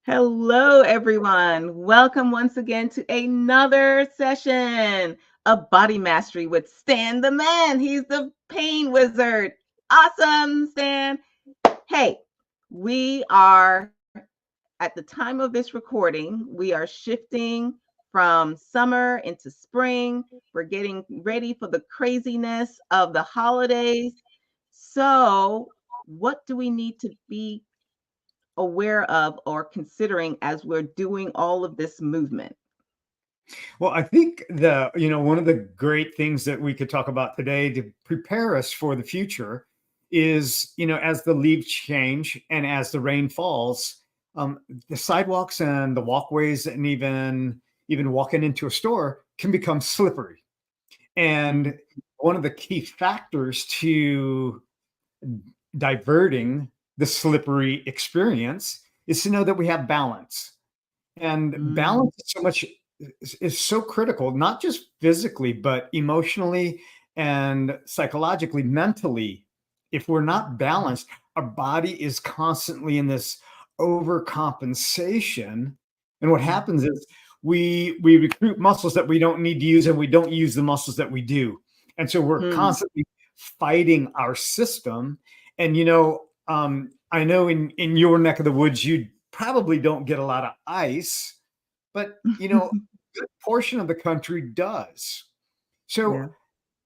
Hello, everyone. Welcome once again to another session of Body Mastery with Stan the Man. He's the pain wizard. Awesome, Stan. Hey, we are at the time of this recording, we are shifting from summer into spring. We're getting ready for the craziness of the holidays. So, what do we need to be aware of or considering as we're doing all of this movement? Well, I think one of the great things that we could talk about today to prepare us for the future is, as the leaves change and as the rain falls, the sidewalks and the walkways and even walking into a store can become slippery. And one of the key factors to diverting the slippery experience is to know that we have balance. And balance is so critical, not just physically, but emotionally and psychologically, mentally. If we're not balanced, our body is constantly in this overcompensation. And what happens is we recruit muscles that we don't need to use, and we don't use the muscles that we do. And so we're constantly fighting our system. And I know in your neck of the woods, you probably don't get a lot of ice, but a good portion of the country does. So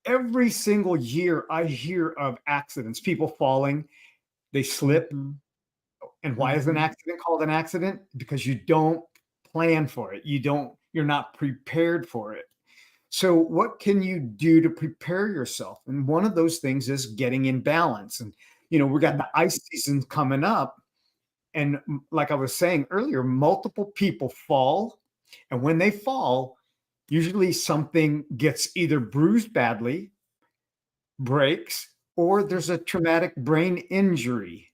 every single year I hear of accidents, people falling, they slip. And why is an accident called an accident? Because you don't plan for it. You're not prepared for it. So what can you do to prepare yourself? And one of those things is getting in balance. And we got the ice season coming up. And like I was saying earlier, multiple people fall. And when they fall, usually something gets either bruised badly, breaks, or there's a traumatic brain injury.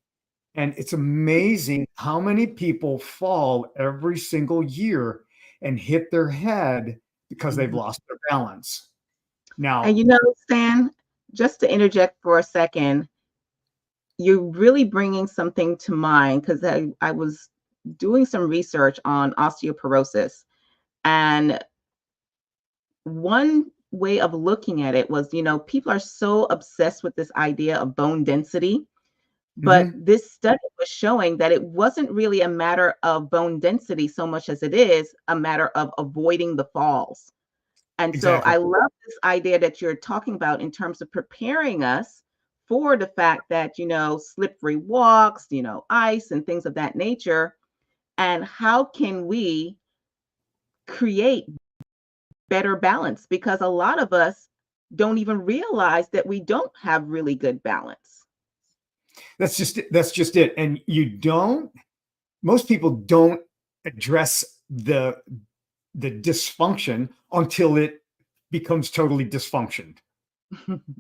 And it's amazing how many people fall every single year and hit their head because they've lost their balance. Now, and Stan, just to interject for a second, you're really bringing something to mind because I was doing some research on osteoporosis. And one way of looking at it was, people are so obsessed with this idea of bone density. But this study was showing that it wasn't really a matter of bone density so much as it is a matter of avoiding the falls. And so exactly. I love this idea that you're talking about in terms of preparing us for the fact that, slippery walks, ice and things of that nature. And how can we create better balance? Because a lot of us don't even realize that we don't have really good balance. That's just it. And most people don't address the dysfunction until it becomes totally dysfunctioned.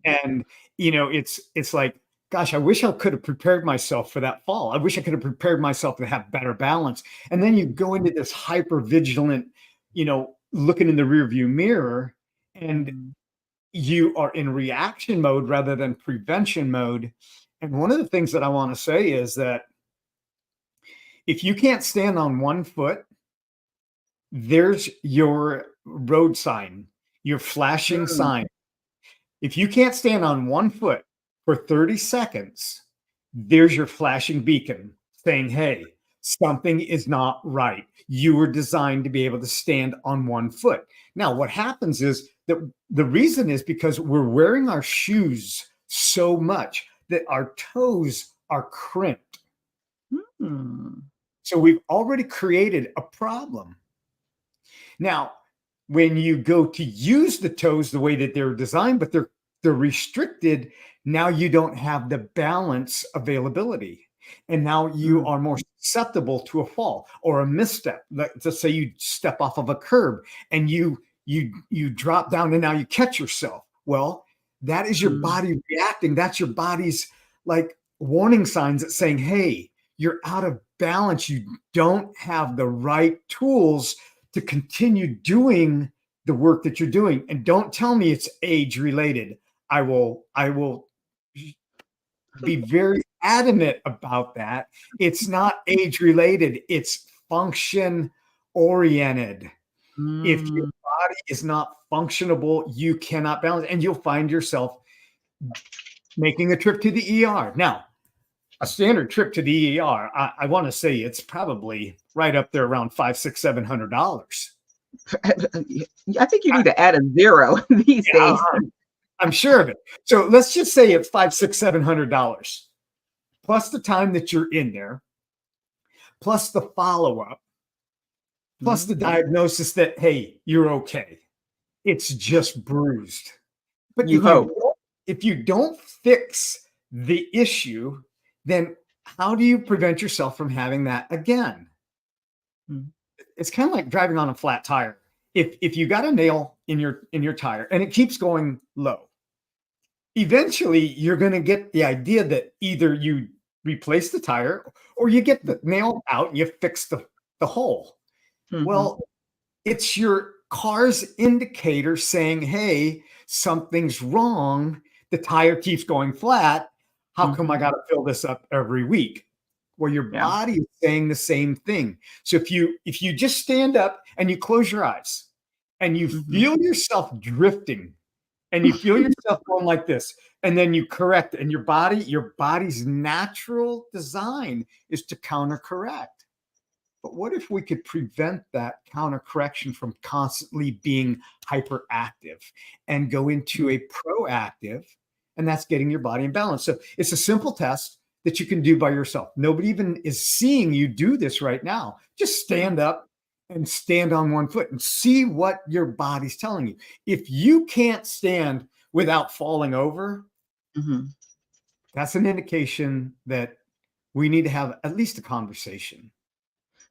And it's like, gosh, I wish I could have prepared myself for that fall. I wish I could have prepared myself to have better balance. And then you go into this hyper vigilant, looking in the rearview mirror, and you are in reaction mode rather than prevention mode. And one of the things that I want to say is that if you can't stand on one foot, there's your road sign, your flashing sign. If you can't stand on one foot for 30 seconds, there's your flashing beacon saying, hey, something is not right. You were designed to be able to stand on one foot. Now, what happens is that the reason is because we're wearing our shoes so much that our toes are crimped. So we've already created a problem. Now, when you go to use the toes the way that they're designed, but they're restricted, now you don't have the balance availability. And now you are more susceptible to a fall or a misstep. Let's say you step off of a curb and you drop down and now you catch yourself. Well, that is your body reacting. That's your body's like warning signs that's saying, hey, you're out of balance. You don't have the right tools to continue doing the work that you're doing. And don't tell me it's age related. I will be very adamant about that. It's not age related. It's function oriented. If your Mm. body is not functionable, you cannot balance, and you'll find yourself making a trip to the ER. Now, a standard trip to the ER, I want to say it's probably right up there around $500, $600, $700. I think you need to add a zero these Yeah, days. I'm sure of it. So let's just say it's $500, $600, plus the time that you're in there, plus the follow-up, plus the diagnosis that, hey, you're okay. It's just bruised. But You hope. if you don't fix the issue, then how do you prevent yourself from having that again? Mm. It's kind of like driving on a flat tire. If you got a nail in your tire and it keeps going low, eventually you're going to get the idea that either you replace the tire or you get the nail out and you fix the hole. Mm-hmm. Well, it's your car's indicator saying, hey, something's wrong. The tire keeps going flat. How come I got to fill this up every week? Well, your body is saying the same thing. So if you just stand up and you close your eyes and you feel yourself drifting and you feel yourself going like this, and then you correct, and your body's natural design is to counter correct. But what if we could prevent that counter correction from constantly being hyperactive and go into a proactive, and that's getting your body in balance? So it's a simple test that you can do by yourself. Nobody even is seeing you do this right now. Just stand up and stand on one foot and see what your body's telling you. If you can't stand without falling over, that's an indication that we need to have at least a conversation.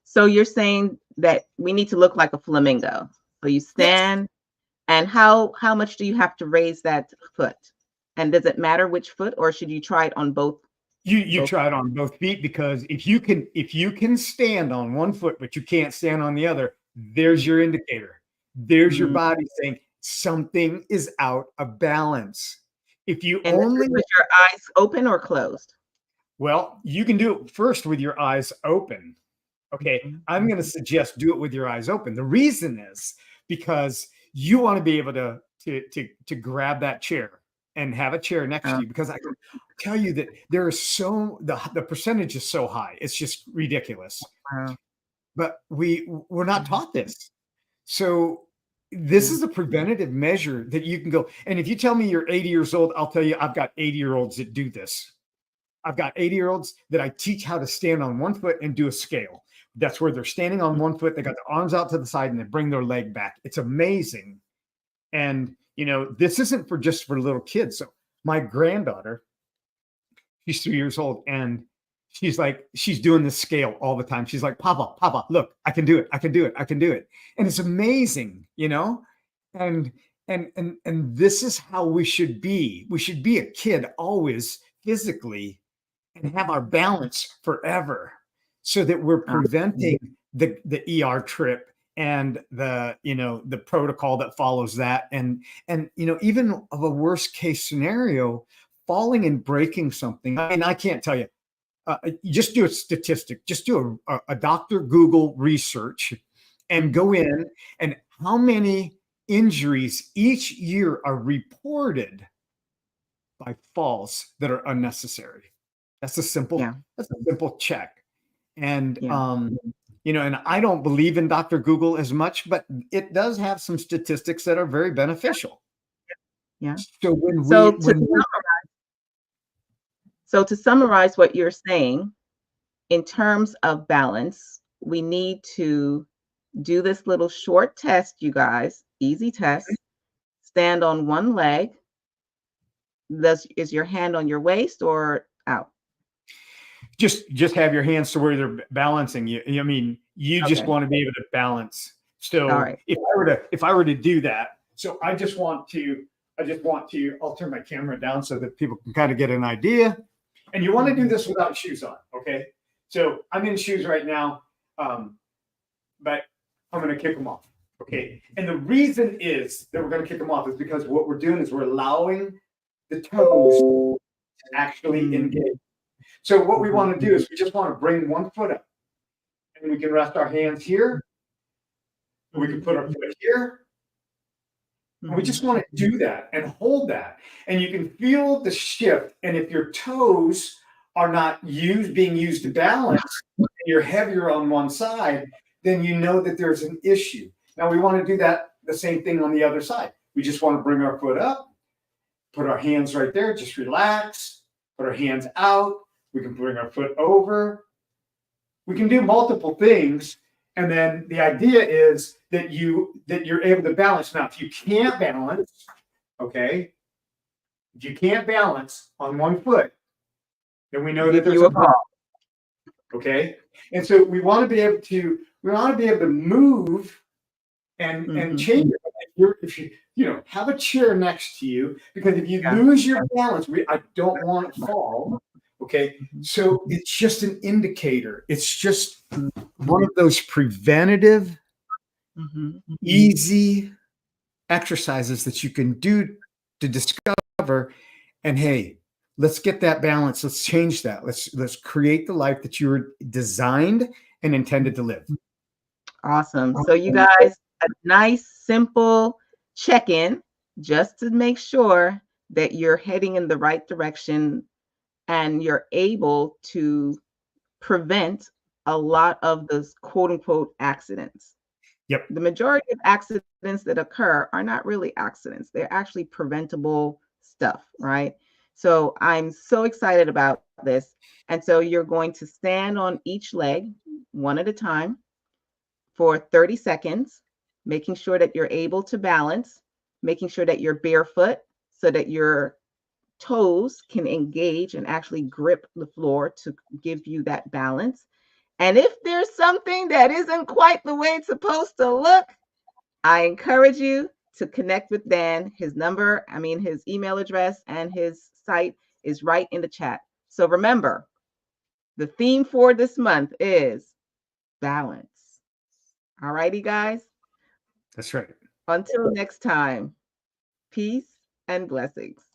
So you're saying that we need to look like a flamingo. So you stand, and how much do you have to raise that foot? And does it matter which foot, or should you try it on both? You try it on both feet, because if you can stand on one foot but you can't stand on the other, there's your indicator. There's your body saying something is out of balance. If you and only with your eyes open or closed? Well, you can do it first with your eyes open. Okay, I'm going to suggest do it with your eyes open. The reason is because you want to be able to grab that chair and have a chair next to you, because I can tell you that there is the percentage is so high. It's just ridiculous. But we're not taught this. So this is a preventative measure that you can go. And if you tell me you're 80 years old, I'll tell you I've got 80-year-olds that do this. I've got 80-year-olds that I teach how to stand on one foot and do a scale. That's where they're standing on one foot. They got their arms out to the side and they bring their leg back. It's amazing. And, this isn't just for little kids. So my granddaughter, she's 3 years old, and she's doing this scale all the time. She's like, Papa, look, I can do it. I can do it. I can do it. And it's amazing, and this is how we should be. We should be a kid always physically and have our balance forever, so that we're preventing the ER trip and the protocol that follows that. And even of a worst case scenario, falling and breaking something. I mean, I can't tell you, just do a statistic, just do a Dr. Google research and go in, and how many injuries each year are reported by falls that are unnecessary. That's a simple check. And, and I don't believe in Dr. Google as much, but it does have some statistics that are very beneficial. Yeah. So to summarize what you're saying, in terms of balance, we need to do this little short test, you guys, easy test. Stand on one leg. Is your hand on your waist or out? Just have your hands to where they're balancing you. I mean, you just want to be able to balance. So if I were to do that, so I just want to, I'll turn my camera down so that people can kind of get an idea. And you want to do this without shoes on. Okay. So I'm in shoes right now. But I'm going to kick them off. Okay. And the reason is that we're going to kick them off is because what we're doing is we're allowing the toes to actually engage. So what we want to do is we just want to bring one foot up, And we can rest our hands here. And we can put our foot here. And we just want to do that and hold that. And you can feel the shift. And if your toes are not being used to balance, and you're heavier on one side, then you know that there's an issue. Now we want to do that, the same thing on the other side. We just want to bring our foot up, put our hands right there, just relax, put our hands out. We can bring our foot over. We can do multiple things. And then the idea is that you're able to balance. Now, if you can't balance, okay, if you can't balance on one foot, then we know that there's a problem. Okay, and so we want to be able to move and change it. If you have a chair next to you, because if you lose your balance, I don't want to fall. Okay, so it's just an indicator. It's just one of those preventative, easy exercises that you can do to discover. And hey, let's get that balance. Let's change that. Let's create the life that you were designed and intended to live. Awesome. So you guys, a nice, simple check-in just to make sure that you're heading in the right direction and you're able to prevent a lot of those quote unquote accidents. Yep. The majority of accidents that occur are not really accidents. They're actually preventable stuff, right? So I'm so excited about this. And so you're going to stand on each leg one at a time for 30 seconds, making sure that you're able to balance, making sure that you're barefoot so that your toes can engage and actually grip the floor to give you that balance. And if there's something that isn't quite the way it's supposed to look, I encourage you to connect with Dan. His email address and his site is right in the chat. So remember, the theme for this month is balance. All righty, guys? That's right. Until next time, peace and blessings.